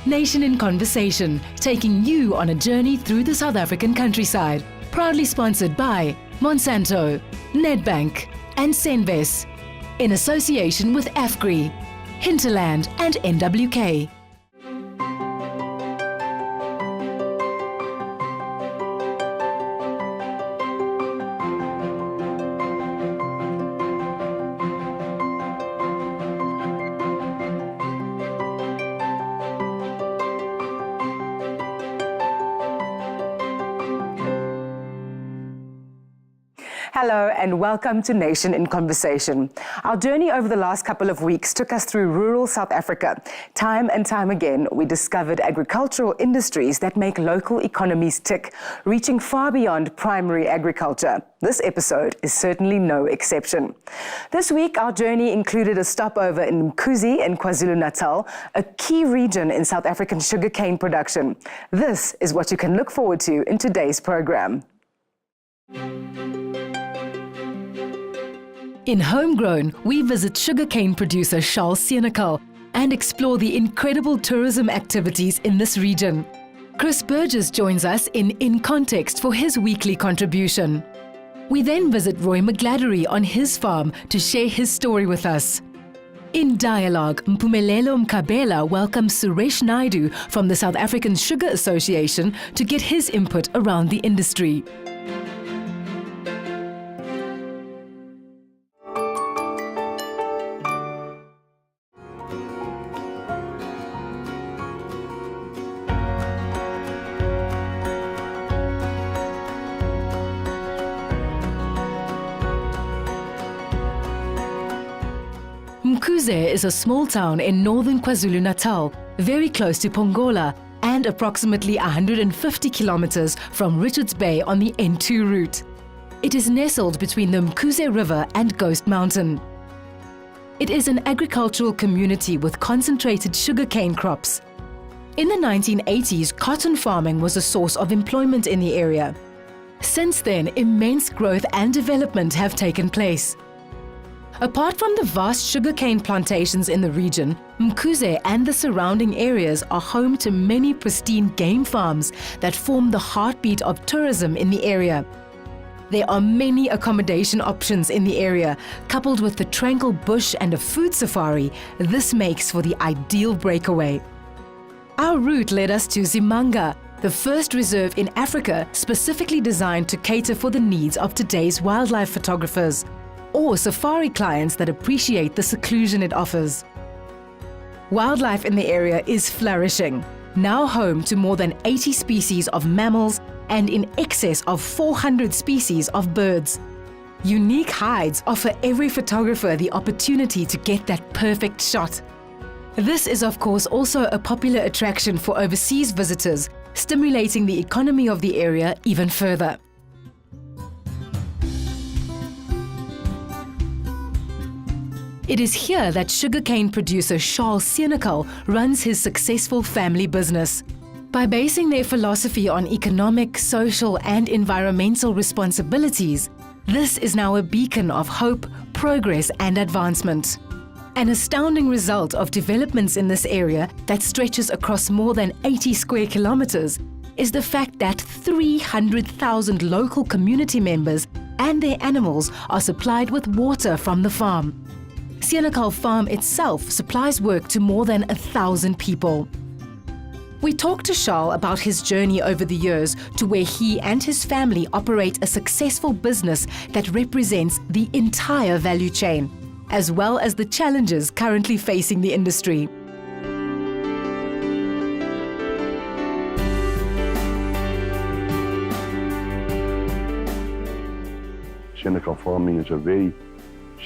Nation in Conversation, taking you on a journey through the South African countryside. Proudly sponsored by Monsanto, Nedbank and Senves, in association with AFGRI, Hinterland and NWK. Hello and welcome to Nation in Conversation. Our journey over the last couple of weeks took us through rural South Africa. Time and time again, we discovered agricultural industries that make local economies tick, reaching far beyond primary agriculture. This episode is certainly no exception. This week, our journey included a stopover in Mkuze in KwaZulu-Natal, a key region in South African sugarcane production. This is what you can look forward to in today's program. In Homegrown, we visit sugarcane producer Charl Senekal and explore the incredible tourism activities in this region. Chris Burgess joins us in Context for his weekly contribution. We then visit Roy McGladdery on his farm to share his story with us. In Dialogue, Mpumelelo Mkhabela welcomes Suresh Naidoo from the South African Sugar Association to get his input around the industry. Mkuze is a small town in northern KwaZulu-Natal, very close to Pongola and approximately 150 kilometers from Richards Bay on the N2 route. It is nestled between the Mkuze River and Ghost Mountain. It is an agricultural community with concentrated sugarcane crops. In the 1980s, cotton farming was a source of employment in the area. Since then, immense growth and development have taken place. Apart from the vast sugarcane plantations in the region, Mkuze and the surrounding areas are home to many pristine game farms that form the heartbeat of tourism in the area. There are many accommodation options in the area. Coupled with the tranquil bush and a food safari, this makes for the ideal breakaway. Our route led us to Zimanga, the first reserve in Africa specifically designed to cater for the needs of today's wildlife photographers, or safari clients that appreciate the seclusion it offers. Wildlife in the area is flourishing, now home to more than 80 species of mammals and in excess of 400 species of birds. Unique hides offer every photographer the opportunity to get that perfect shot. This is of course also a popular attraction for overseas visitors, stimulating the economy of the area even further. It is here that sugarcane producer Charl Senekal runs his successful family business. By basing their philosophy on economic, social and environmental responsibilities, this is now a beacon of hope, progress and advancement. An astounding result of developments in this area that stretches across more than 80 square kilometers is the fact that 300,000 local community members and their animals are supplied with water from the farm. Senekal Farm itself supplies work to more than 1,000 people. We talked to Charl about his journey over the years to where he and his family operate a successful business that represents the entire value chain, as well as the challenges currently facing the industry. Senekal farming is a very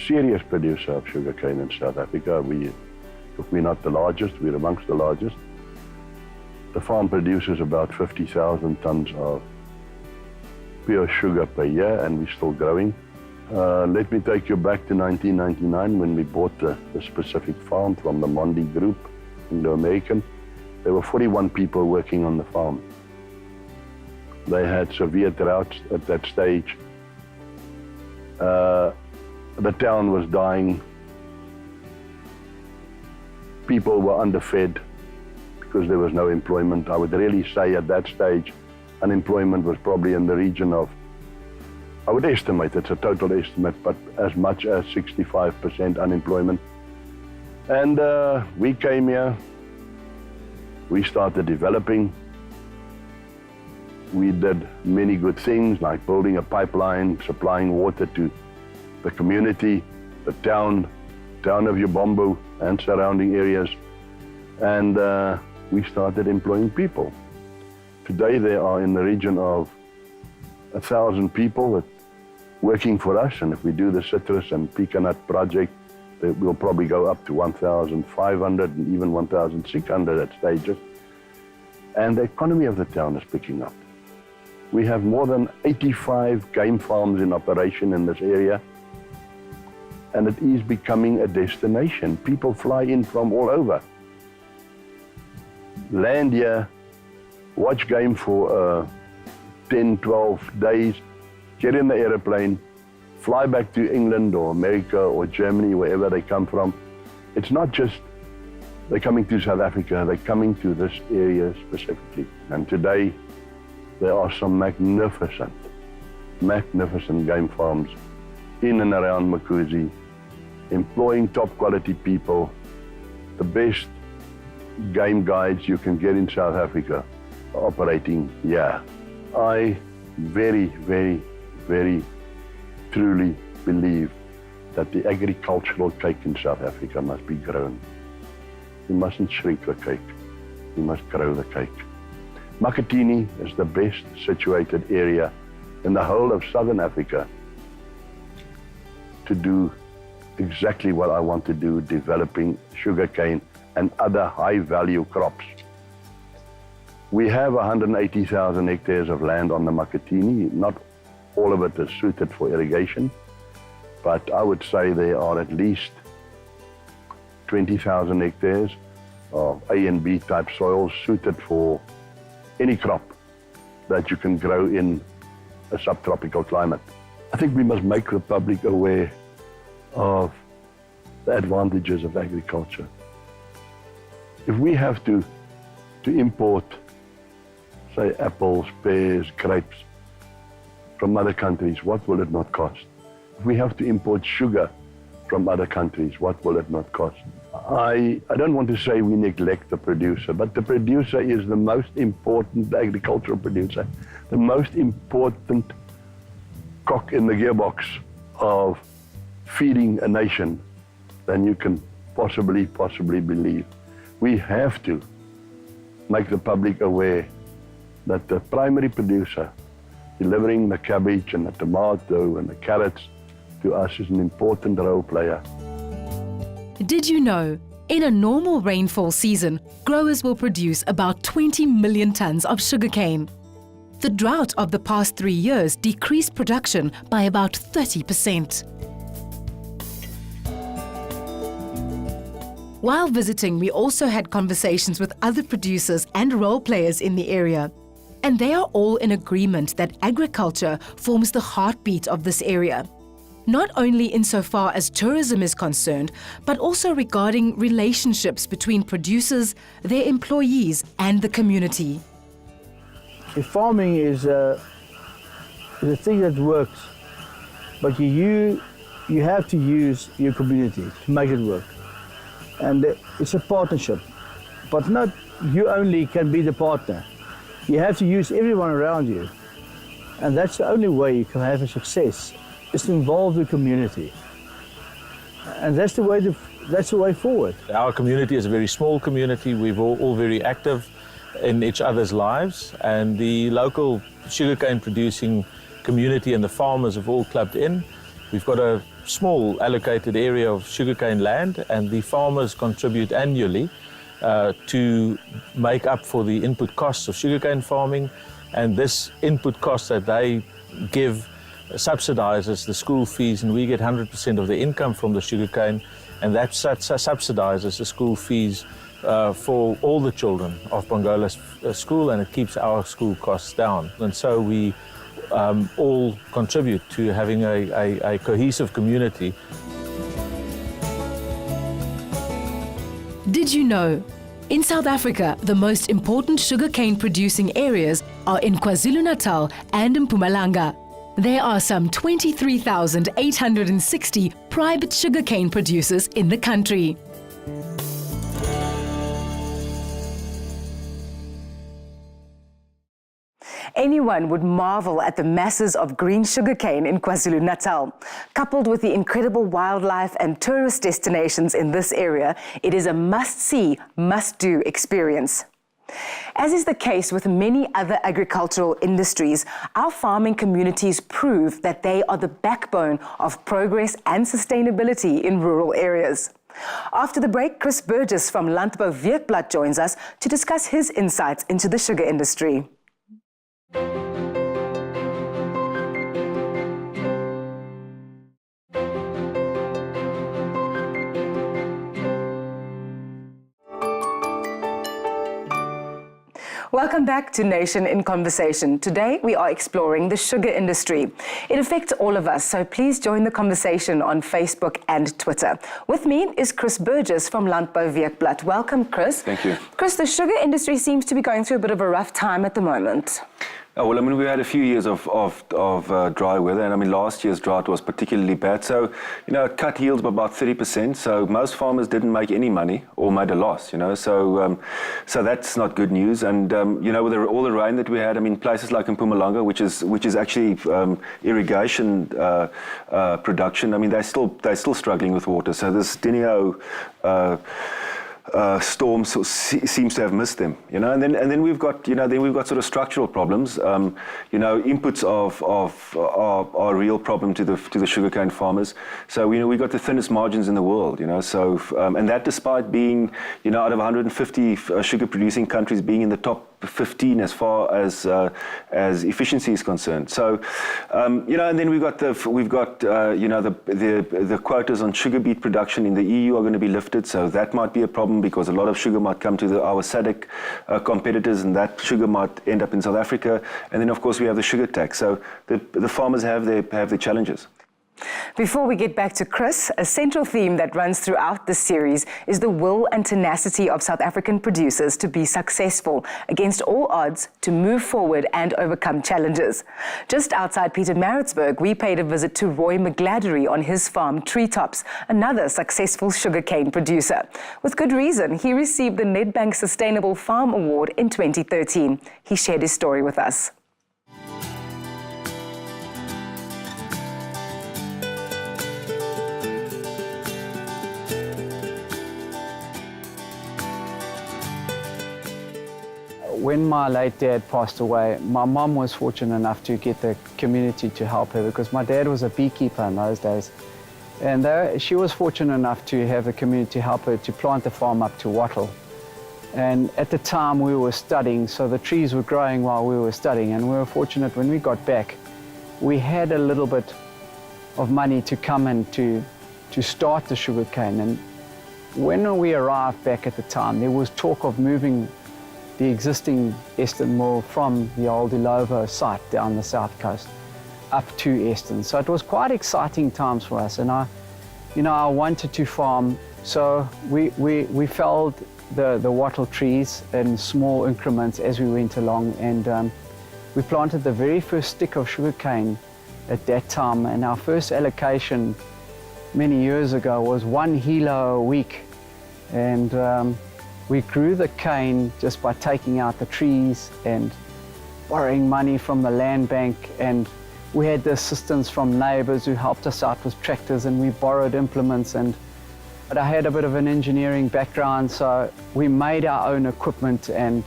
serious producer of sugarcane in South Africa. If we're not the largest, we're amongst the largest. The farm produces about 50,000 tons of pure sugar per year, and we're still growing. Let me take you back to 1999 when we bought the specific farm from the Mondi Group, Anglo-American. There were 41 people working on the farm. They had severe droughts at that stage. The town was dying. People were underfed because there was no employment. I would really say at that stage, unemployment was probably in the region of, I would estimate, it's a total estimate, but as much as 65% unemployment. And we came here, we started developing. We did many good things like building a pipeline, supplying water to the community, the town of Yabombo and surrounding areas. And we started employing people. Today there are in the region of 1,000 people that working for us, and if we do the citrus and pecanut project, we'll probably go up to 1,500 and even 1,600 at stages. And the economy of the town is picking up. We have more than 85 game farms in operation in this area, and it is becoming a destination. People fly in from all over. Land here, watch game for 10, 12 days, get in the airplane, fly back to England or America or Germany, wherever they come from. It's not just they're coming to South Africa, they're coming to this area specifically. And today, there are some magnificent game farms in and around Mkuze, employing top quality people, the best game guides you can get in South Africa operating here. I very, very, very truly believe that the agricultural cake in South Africa must be grown. We mustn't shrink the cake, we must grow the cake. Makatini is the best situated area in the whole of Southern Africa to do exactly what I want to do, developing sugarcane and other high-value crops. We have 180,000 hectares of land on the Makatini. Not all of it is suited for irrigation, but I would say there are at least 20,000 hectares of A and B type soils suited for any crop that you can grow in a subtropical climate. I think we must make the public aware of the advantages of agriculture. If we have to import, say, apples, pears, grapes from other countries, what will it not cost? If we have to import sugar from other countries, what will it not cost? I don't want to say we neglect the producer, but the producer is the most important, the agricultural producer, the most important cog in the gearbox of feeding a nation than you can possibly believe. We have to make the public aware that the primary producer delivering the cabbage and the tomato and the carrots to us is an important role player. Did you know, in a normal rainfall season, growers will produce about 20 million tons of sugarcane. The drought of the past 3 years decreased production by about 30%. While visiting, we also had conversations with other producers and role players in the area. And they are all in agreement that agriculture forms the heartbeat of this area. Not only insofar as tourism is concerned, but also regarding relationships between producers, their employees, and the community. Farming is a thing that works, but you have to use your community to make it work. And it's a partnership, but not you only can be the partner. You have to use everyone around you, and that's the only way you can have a success, is to involve the community. And that's the way forward. Our community is a very small community. We're all very active in each other's lives, and the local sugarcane producing community and the farmers have all clubbed in. We've got a small allocated area of sugarcane land, and the farmers contribute annually to make up for the input costs of sugarcane farming, and this input cost that they give subsidizes the school fees, and we get 100% of the income from the sugarcane, and that subsidizes the school fees for all the children of Bongola's school, and it keeps our school costs down. And so we all contribute to having a cohesive community. Did you know? In South Africa, the most important sugarcane producing areas are in KwaZulu-Natal and Mpumalanga. There are some 23,860 private sugarcane producers in the country. Anyone would marvel at the masses of green sugarcane in KwaZulu-Natal. Coupled with the incredible wildlife and tourist destinations in this area, it is a must-see, must-do experience. As is the case with many other agricultural industries, our farming communities prove that they are the backbone of progress and sustainability in rural areas. After the break, Chris Burgess from Landbouweekblad joins us to discuss his insights into the sugar industry. Welcome back to Nation in Conversation. Today we are exploring the sugar industry. It affects all of us, so please join the conversation on Facebook and Twitter. With me is Chris Burgess from Landbouweekblad. Welcome, Chris. Thank you. Chris, the sugar industry seems to be going through a bit of a rough time at the moment. Oh, well, I mean, we had a few years of dry weather, and I mean, last year's drought was particularly bad. So, you know, it cut yields by about 30%. So most farmers didn't make any money or made a loss, you know. So that's not good news. And, you know, with all the rain that we had, I mean, places like Mpumelelo, which is actually irrigation production, I mean, they're still struggling with water. So this Dinio storm seems to have missed them, you know, and then we've got sort of structural problems. You know, inputs are a real problem to the sugarcane farmers. So you know, we've got the thinnest margins in the world, you know. So and that despite being, you know, out of 150 sugar producing countries, being in the top 15 as far as efficiency is concerned. So you know, and then we've got you know, the quotas on sugar beet production in the EU are going to be lifted. So that might be a problem because a lot of sugar might come to our SADC competitors, and that sugar might end up in South Africa. And then of course we have the sugar tax. So the farmers have their challenges. Before we get back to Chris, a central theme that runs throughout this series is the will and tenacity of South African producers to be successful against all odds, to move forward and overcome challenges. Just outside Pietermaritzburg, we paid a visit to Roy McGladdery on his farm Treetops, another successful sugarcane producer. With good reason, he received the Nedbank Sustainable Farm Award in 2013. He shared his story with us. When my late dad passed away, my mum was fortunate enough to get the community to help her because my dad was a beekeeper in those days. And she was fortunate enough to have the community help her to plant the farm up to wattle. And at the time we were studying, so the trees were growing while we were studying, and we were fortunate when we got back, we had a little bit of money to come and to start the sugarcane. And when we arrived back at the time, there was talk of moving the existing Eston mill from the old Ilovo site down the south coast up to Eston. So it was quite exciting times for us, and I wanted to farm. So we felled the wattle trees in small increments as we went along, and we planted the very first stick of sugarcane at that time, and our first allocation many years ago was 1 kilo a week. And we grew the cane just by taking out the trees and borrowing money from the land bank, and we had the assistance from neighbours who helped us out with tractors, and we borrowed implements. But I had a bit of an engineering background, so we made our own equipment, and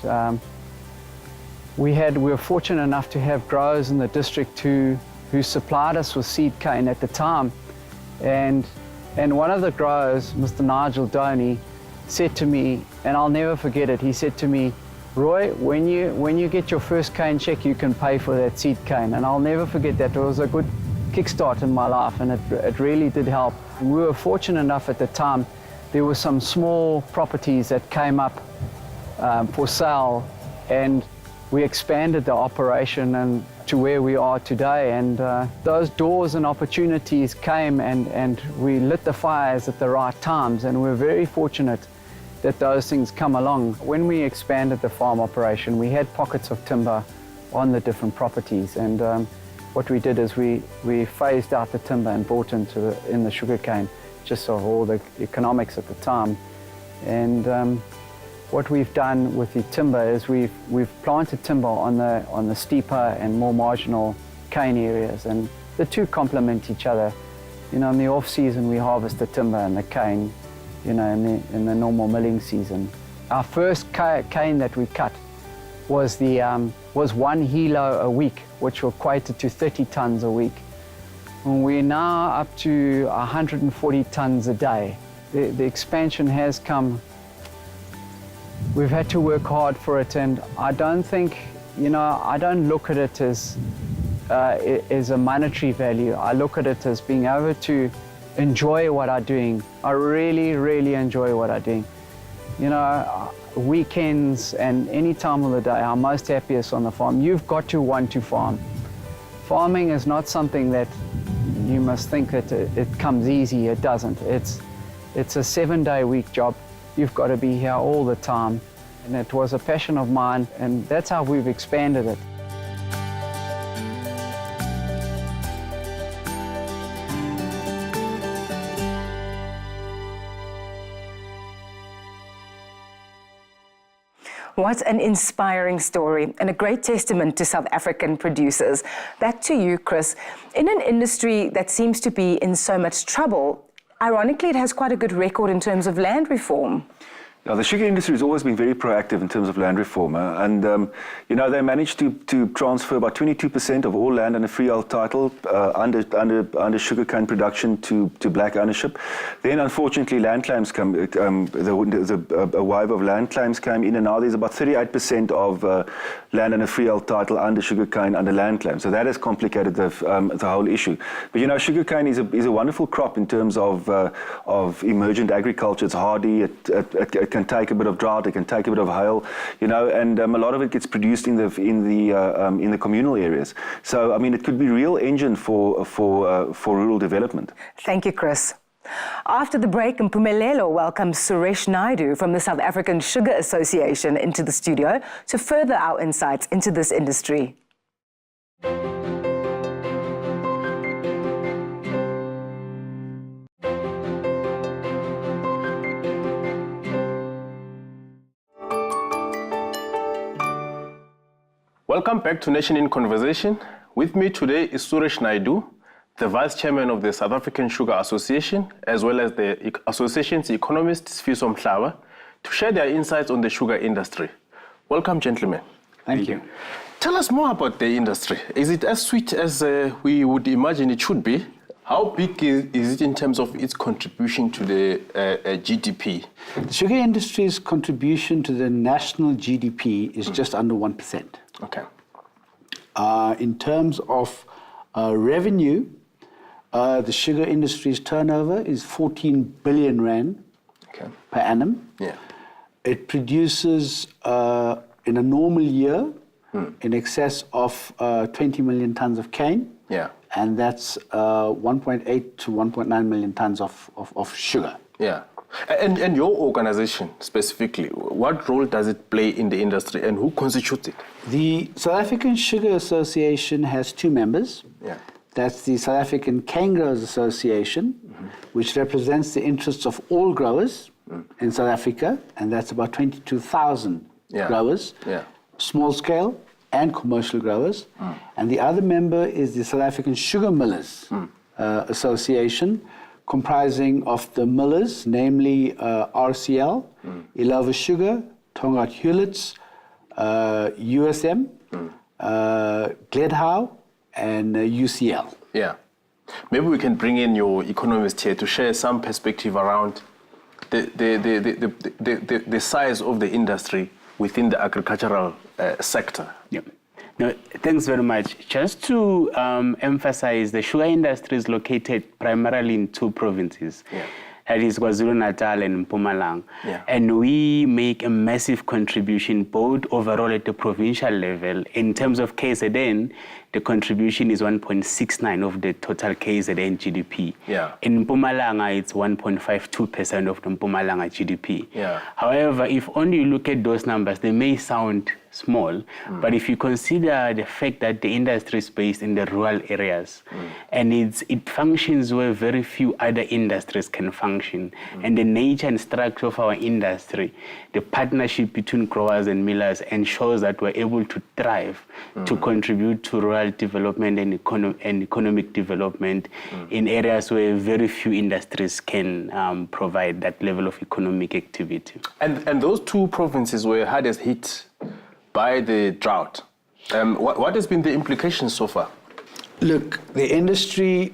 we were fortunate enough to have growers in the district who supplied us with seed cane at the time. And one of the growers, Mr. Nigel Doney, said to me, and I'll never forget it, he said to me, "Roy, when you get your first cane check, you can pay for that seed cane." And I'll never forget that. It was a good kickstart in my life, and it really did help. And we were fortunate enough at the time, there were some small properties that came up for sale, and we expanded the operation and to where we are today. And those doors and opportunities came, and we lit the fires at the right times, and we're very fortunate that those things come along. When we expanded the farm operation, we had pockets of timber on the different properties, and what we did is we phased out the timber and brought in the sugarcane, just so all the economics at the time. And what we've done with the timber is we've planted timber on the steeper and more marginal cane areas, and the two complement each other. You know, in the off season we harvest the timber and the cane, you know, in the normal milling season. Our first cane that we cut was 1 hilo a week, which equated to 30 tons a week. And we're now up to 140 tons a day. The expansion has come. We've had to work hard for it, and I don't think, you know, I don't look at it as a monetary value. I look at it as being able to enjoy what I'm doing. I really, really enjoy what I'm doing. You know, weekends and any time of the day, I'm most happiest on the farm. You've got to want to farm. Farming is not something that you must think that it comes easy. It doesn't. It's a 7-day-a-week job. You've got to be here all the time. And it was a passion of mine, and that's how we've expanded it. What an inspiring story and a great testament to South African producers. Back to you, Chris. In an industry that seems to be in so much trouble, ironically, it has quite a good record in terms of land reform. Now, the sugar industry has always been very proactive in terms of land reform, and you know, they managed to transfer about 22% of all land under freehold title under sugarcane production to black ownership. Then, unfortunately, land claims come. A wave of land claims came in, and now there's about 38% of land under freehold title under sugarcane under land claims. So that has complicated the whole issue. But you know, sugarcane is a wonderful crop in terms of emergent agriculture. It's hardy. It can take a bit of drought, it can take a bit of hail, you know, and a lot of it gets produced in the communal areas. So, I mean, it could be a real engine for rural development. Thank you, Chris. After the break, Mpumelelo welcomes Suresh Naidoo from the South African Sugar Association into the studio to further our insights into this industry. Welcome back to Nation in Conversation. With me today is Suresh Naidoo, the Vice Chairman of the South African Sugar Association, as well as the association's economist, Sfiso Mhlaba, to share their insights on the sugar industry. Welcome, gentlemen. Thank you. Tell us more about the industry. Is it as sweet as we would imagine it should be? How big is it in terms of its contribution to the GDP? The sugar industry's contribution to the national GDP is just under 1%. Okay. In terms of revenue, the sugar industry's turnover is 14 billion rand per annum. Yeah. It produces, in a normal year, in excess of 20 million tons of cane. Yeah. And that's 1.8 to 1.9 million tons of sugar. Yeah. And your organization specifically, what role does it play in the industry and who constitutes it? The South African Sugar Association has 2 members. Yeah. That's the South African Cane Growers Association, which represents the interests of all growers in South Africa, and that's about 22,000 growers, small scale and commercial growers. And the other member is the South African Sugar Millers Association, comprising of the millers, namely RCL, Ilova Sugar, Tongaat Hewlett's, USM, Gledhow, and UCL. Yeah. Maybe we can bring in your economist here to share some perspective around the size of the industry within the agricultural sector. Yeah. No, thanks very much. Just to emphasize, the sugar industry is located primarily in 2 provinces. Yeah. That is KwaZulu-Natal and Mpumelelo. Yeah. And we make a massive contribution both overall at the provincial level. In terms of KZN, the contribution is 1.69 of the total KZN GDP. Yeah. In Mpumalanga, it's 1.52% of the Mpumalanga GDP. Yeah. However, if only you look at those numbers, they may sound small, but if you consider the fact that the industry is based in the rural areas and it functions where very few other industries can function, and the nature and structure of our industry, the partnership between growers and millers ensures that we're able to thrive, to contribute to rural development and economic development in areas where very few industries can provide that level of economic activity. And those two provinces were hardest hit by the drought. What has been the implications so far? Look, the industry,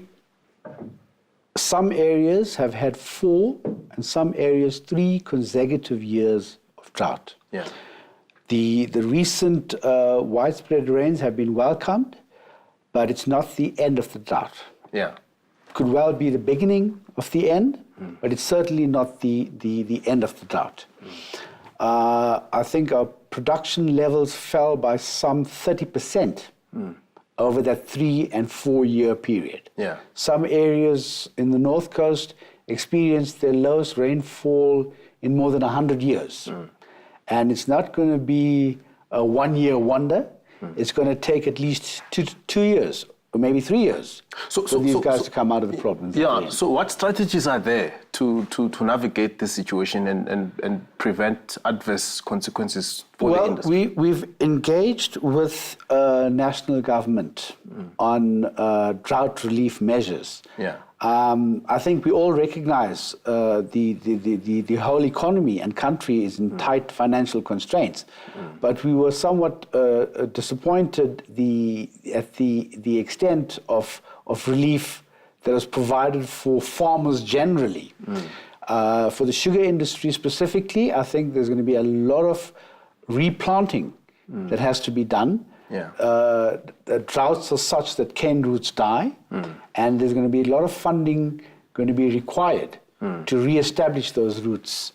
some areas have had 4 and some areas 3 consecutive years of drought. Yeah. The recent widespread rains have been welcomed, but it's not the end of the drought. Yeah. Could well be the beginning of the end, but it's certainly not the end of the drought. I think our production levels fell by some 30% over that 3 and 4 year period. Yeah. Some areas in the North Coast experienced their lowest rainfall in more than 100 years. And it's not going to be a 1 year wonder. It's going to take at least 2 years or maybe 3 years for these guys to come out of the problems. Yeah, so what strategies are there to navigate this situation and prevent adverse consequences for the industry? We've engaged with national government on drought relief measures. Yeah. I think we all recognize the whole economy and country is in tight financial constraints, but we were somewhat disappointed at the extent of relief that was provided for farmers generally. For the sugar industry specifically, I think there's going to be a lot of replanting that has to be done. Yeah. The droughts are such that cane roots die, and there's going to be a lot of funding going to be required to re-establish those roots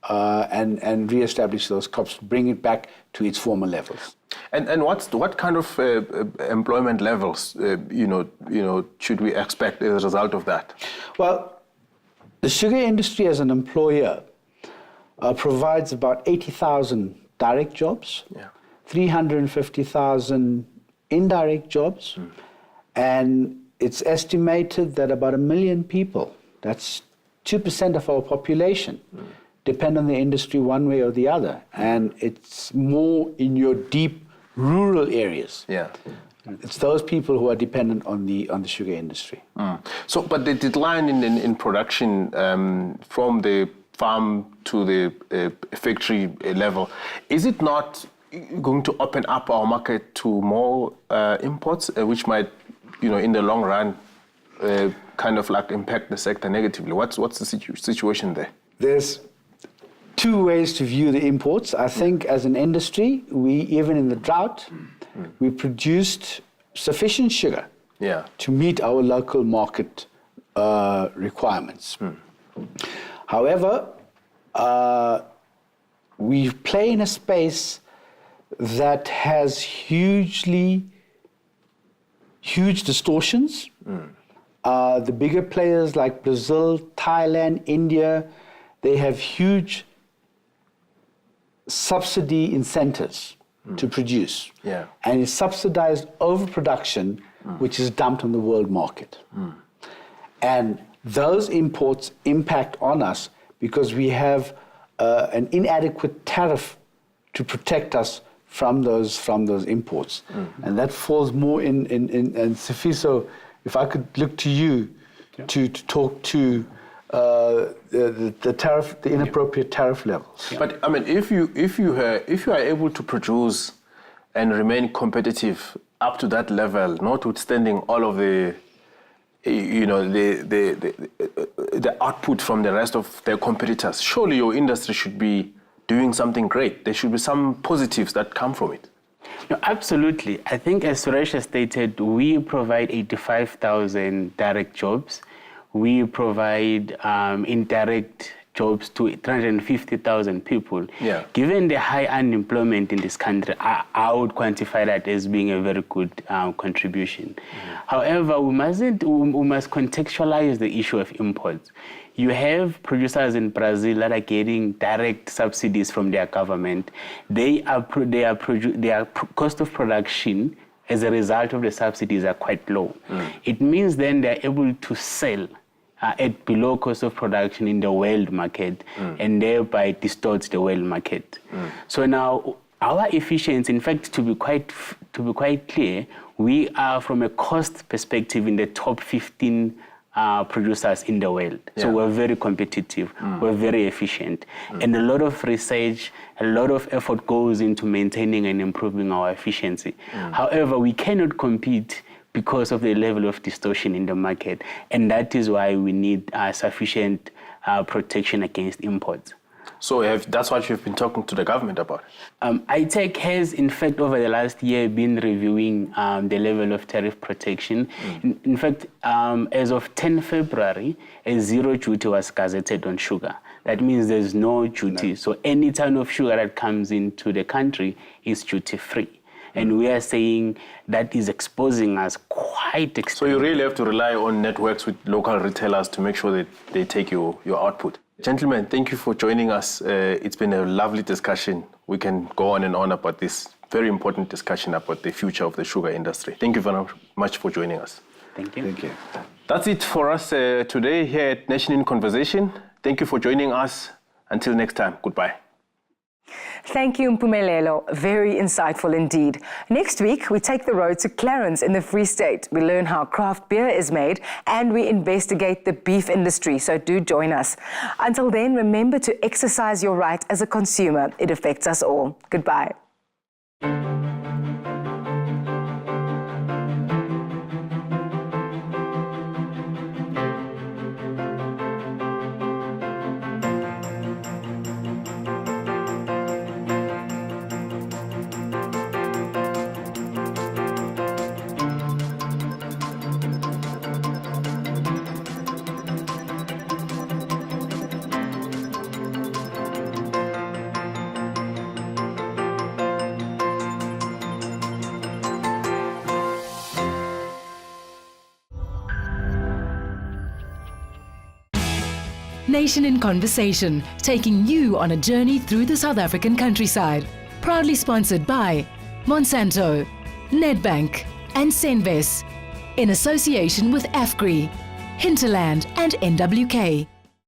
and re-establish those crops, bring it back to its former levels. And what kind of employment levels should we expect as a result of that? Well, the sugar industry as an employer provides about 80,000 direct jobs. Yeah. 350,000 indirect jobs, and it's estimated that about 1 million people, that's 2% of our population, depend on the industry one way or the other, and it's more in your deep rural areas. Yeah. It's those people who are dependent on the sugar industry. So, but the decline in production from the farm to the factory level, is it not going to open up our market to more imports, which might, in the long run, kind of like impact the sector negatively? What's the situation there? There's 2 ways to view the imports. I think as an industry, even in the drought, we produced sufficient sugar to meet our local market requirements. However, we play in a space that has huge distortions. The bigger players like Brazil, Thailand, India, they have huge subsidy incentives to produce. Yeah. And it's subsidized overproduction, which is dumped on the world market. And those imports impact on us because we have an inadequate tariff to protect us from those imports. And that falls more in Sifiso, if I could look to you to talk to the tariff, the inappropriate tariff levels. But I mean, if you are able to produce and remain competitive up to that level, notwithstanding all of the output from the rest of their competitors, surely your industry should be doing something great. There should be some positives that come from it. No, absolutely. I think as Suresh has stated, we provide 85,000 direct jobs. We provide indirect jobs to 350,000 people. Yeah. Given the high unemployment in this country, I would quantify that as being a very good contribution. However, we must contextualize the issue of imports. You have producers in Brazil that are getting direct subsidies from their government. Their cost of production as a result of the subsidies are quite low. It means then they're able to sell at below cost of production in the world market and thereby distorts the world market. So now our efficiency, in fact, to be quite clear, we are from a cost perspective in the top 15 producers in the world. So we're very competitive, we're very efficient. And a lot of research, a lot of effort goes into maintaining and improving our efficiency. However, we cannot compete because of the level of distortion in the market. And that is why we need sufficient protection against imports. So that's what you've been talking to the government about? ITEC has, in fact, over the last year been reviewing the level of tariff protection. In fact, as of 10 February, a zero duty was gazetted on sugar. That means there's no duty. So any ton of sugar that comes into the country is duty-free. And we are saying that is exposing us quite extensively. So you really have to rely on networks with local retailers to make sure that they take your output. Gentlemen, thank you for joining us. It's been a lovely discussion. We can go on and on about this very important discussion about the future of the sugar industry. Thank you very much for joining us. Thank you. Thank you. That's it for us today here at Nation in Conversation. Thank you for joining us. Until next time, goodbye. Thank you, Mpumelelo. Very insightful indeed. Next week, we take the road to Clarence in the Free State. We learn how craft beer is made and we investigate the beef industry, so do join us. Until then, remember to exercise your right as a consumer. It affects us all. Goodbye. Nation in Conversation, taking you on a journey through the South African countryside. Proudly sponsored by Monsanto, Nedbank and Senves, in association with AFGRI, Hinterland and NWK.